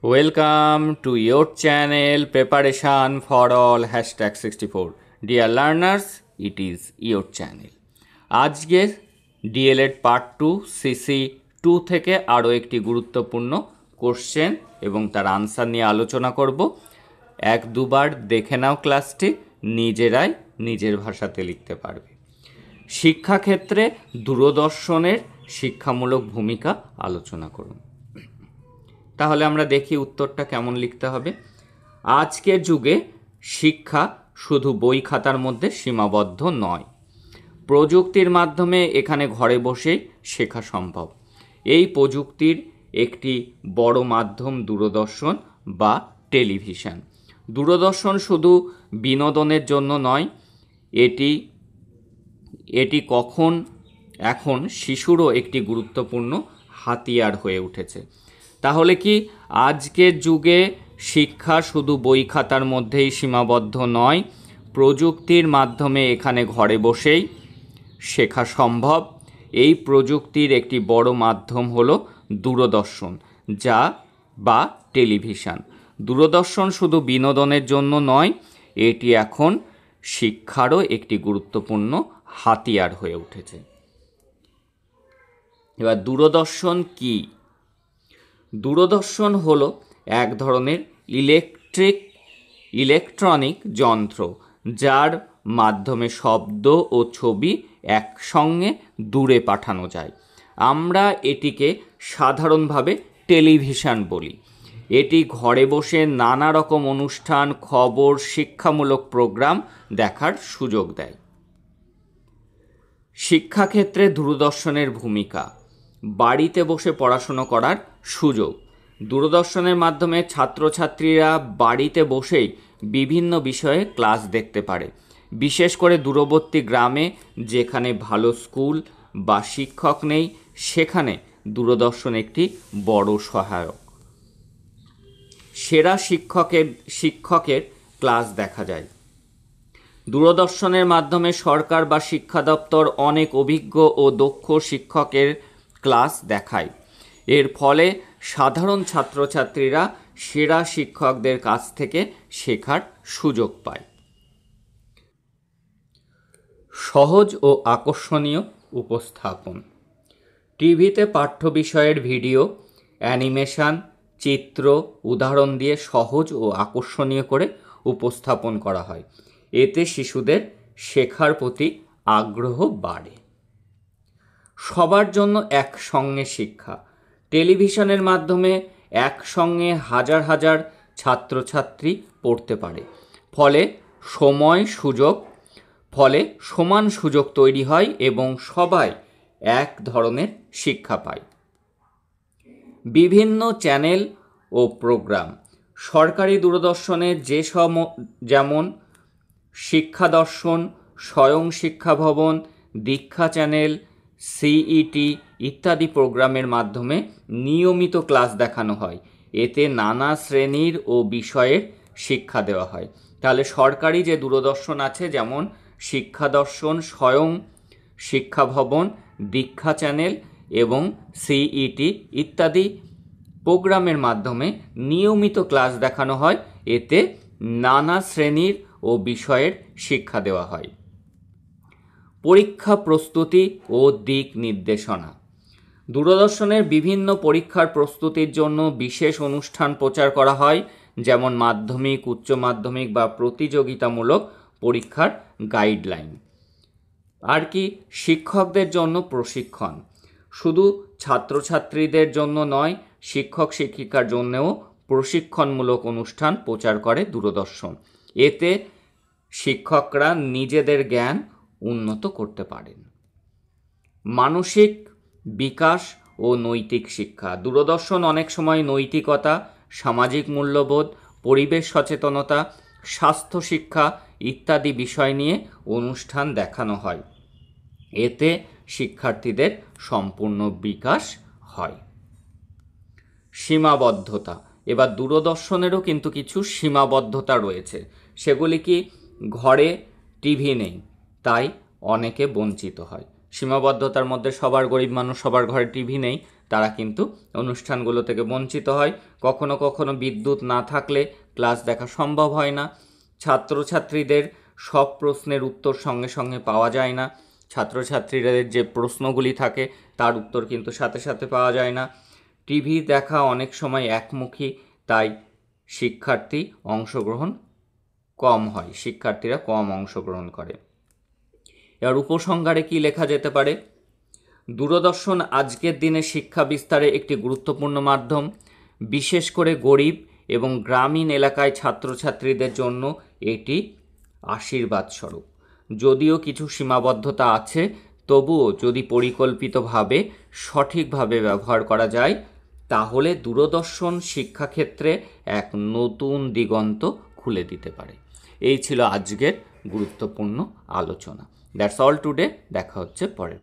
Welcome to your channel Preparation for All #64. Dear learners, it is your channel. আজকের D.El.Ed part 2 CC 2 থেকে আরও একটি গুরুত্বপূর্ণ question এবং তার আনসার নিয়ে আলোচনা করব। এক দুবার দেখে নাও ক্লাসটি, নিজেরাই নিজের ভাষাতে লিখতে পারবে। শিক্ষাক্ষেত্রে দূরদর্শনের শিক্ষামূলক ভূমিকা আলোচনা করুন। তাহলে আমরা দেখি উত্তরটা কেমন লিখতে হবে। আজকের যুগে শিক্ষা শুধু বই খাতার মধ্যে সীমাবদ্ধ নয়, প্রযুক্তির মাধ্যমে এখানে ঘরে বসেই শেখা সম্ভব। এই প্রযুক্তির একটি বড় মাধ্যম দূরদর্শন বা টেলিভিশন। দূরদর্শন শুধু বিনোদনের জন্য নয়, এটি এখন শিশুরও একটি গুরুত্বপূর্ণ হাতিয়ার হয়ে উঠেছে। তাহলে কি আজকের যুগে শিক্ষা শুধু বই খাতার মধ্যেই সীমাবদ্ধ নয়, প্রযুক্তির মাধ্যমে এখানে ঘরে বসেই শেখা সম্ভব। এই প্রযুক্তির একটি বড় মাধ্যম হলো দূরদর্শন বা টেলিভিশন। দূরদর্শন শুধু বিনোদনের জন্য নয়, এটি এখন শিক্ষারও একটি গুরুত্বপূর্ণ হাতিয়ার হয়ে উঠেছে। এবার দূরদর্শন কি? দূরদর্শন হলো এক ধরনের ইলেকট্রনিক যন্ত্র যার মাধ্যমে শব্দ ও ছবি একসঙ্গে দূরে পাঠানো যায়। আমরা এটিকে সাধারণভাবে টেলিভিশন বলি। এটি ঘরে বসে নানা রকম অনুষ্ঠান, খবর, শিক্ষামূলক প্রোগ্রাম দেখার সুযোগ দেয়। শিক্ষাক্ষেত্রে দূরদর্শনের ভূমিকা: বাড়িতে বসে পড়াশুনো করার সুযোগ। দূরদর্শনের মাধ্যমে ছাত্রছাত্রীরা বাড়িতে বসেই বিভিন্ন বিষয়ে ক্লাস দেখতে পারে। বিশেষ করে দূরবর্তী গ্রামে যেখানে ভালো স্কুল বা শিক্ষক নেই, সেখানে দূরদর্শন একটি বড় সহায়ক। সেরা শিক্ষকের ক্লাস দেখা যায়। দূরদর্শনের মাধ্যমে সরকার বা শিক্ষা দপ্তর অনেক অভিজ্ঞ ও দক্ষ শিক্ষকের ক্লাস দেখায়। এর ফলে সাধারণ ছাত্রছাত্রীরা সেরা শিক্ষকদের কাছ থেকে শেখার সুযোগ পায়। সহজ ও আকর্ষণীয় উপস্থাপন: টিভিতে পাঠ্য বিষয়ের ভিডিও, অ্যানিমেশন, চিত্র, উদাহরণ দিয়ে সহজ ও আকর্ষণীয় করে উপস্থাপন করা হয়। এতে শিশুদের শেখার প্রতি আগ্রহ বাড়ে। সবার জন্য একসঙ্গে শিক্ষা: টেলিভিশনের মাধ্যমে একসঙ্গে হাজার হাজার ছাত্রছাত্রী পড়তে পারে। ফলে সমান সুযোগ তৈরি হয় এবং সবাই এক ধরনের শিক্ষা পায়। বিভিন্ন চ্যানেল ও প্রোগ্রাম: সরকারি দূরদর্শনে যেমন শিক্ষা দর্শন, স্বয়ং শিক্ষা ভবন, দীক্ষা চ্যানেল, সিইটি ইত্যাদি প্রোগ্রামের মাধ্যমে নিয়মিত ক্লাস দেখানো হয়। এতে নানা শ্রেণীর ও বিষয়ের শিক্ষা দেওয়া হয়। তাহলে সরকারি যে দূরদর্শন আছে, যেমন শিক্ষা দর্শন, স্বয়ং শিক্ষা ভবন, দীক্ষা চ্যানেল এবং সিইটি ইত্যাদি প্রোগ্রামের মাধ্যমে নিয়মিত ক্লাস দেখানো হয়। এতে নানা শ্রেণীর ও বিষয়ের শিক্ষা দেওয়া হয়। পরীক্ষা প্রস্তুতি ও দিক নির্দেশনা: দূরদর্শনের বিভিন্ন পরীক্ষার প্রস্তুতির জন্য বিশেষ অনুষ্ঠান প্রচার করা হয়, যেমন মাধ্যমিক, উচ্চ মাধ্যমিক বা প্রতিযোগিতামূলক পরীক্ষার গাইডলাইন। আর কি, শিক্ষকদের জন্য প্রশিক্ষণ: শুধু ছাত্রছাত্রীদের জন্য নয়, শিক্ষক শিক্ষিকার জন্যও প্রশিক্ষণমূলক অনুষ্ঠান প্রচার করে দূরদর্শন। এতে শিক্ষকরা নিজেদের জ্ঞান উন্নত করতে পারেন। মানসিক বিকাশ ও নৈতিক শিক্ষা: দূরদর্শন অনেক সময় নৈতিকতা, সামাজিক মূল্যবোধ, পরিবেশ সচেতনতা, স্বাস্থ্য শিক্ষা ইত্যাদি বিষয় নিয়ে অনুষ্ঠান দেখানো হয়। এতে শিক্ষার্থীদের সম্পূর্ণ বিকাশ হয়। সীমাবদ্ধতা: এবার দূরদর্শনেরও কিন্তু কিছু সীমাবদ্ধতা রয়েছে। সেগুলি কি? ঘরে টিভি নেই, তাই অনেকে বঞ্চিত হয়। সীমাবদ্ধতার মধ্যে সবার গরিব মানুষ, সবার ঘরে টিভি নেই, তারা কিন্তু অনুষ্ঠানগুলো থেকে বঞ্চিত হয়। কখনো কখনো বিদ্যুৎ না থাকলে ক্লাস দেখা সম্ভব হয় না। ছাত্রছাত্রীদের সব প্রশ্নের উত্তর সঙ্গে সঙ্গে পাওয়া যায় না। ছাত্রছাত্রীদের যে প্রশ্নগুলি থাকে তার উত্তর কিন্তু সাথে সাথে পাওয়া যায় না। টিভি দেখা অনেক সময় একমুখী, তাই শিক্ষার্থীরা কম অংশগ্রহণ করে। এর উপসংহারে কি লেখা যেতে পারে? দূরদর্শন আজকের দিনে শিক্ষা বিস্তারে একটি গুরুত্বপূর্ণ মাধ্যম। বিশেষ করে গরিব এবং গ্রামীণ এলাকায় ছাত্রছাত্রীদের জন্য এটি আশীর্বাদ স্বরূপ। যদিও কিছু সীমাবদ্ধতা আছে, তবুও যদি পরিকল্পিতভাবে সঠিকভাবে ব্যবহার করা যায় তাহলে দূরদর্শন শিক্ষাক্ষেত্রে এক নতুন দিগন্ত খুলে দিতে পারে। এই ছিল আজকের গুরুত্বপূর্ণ আলোচনা। That's all today. দেখা হচ্ছে পরের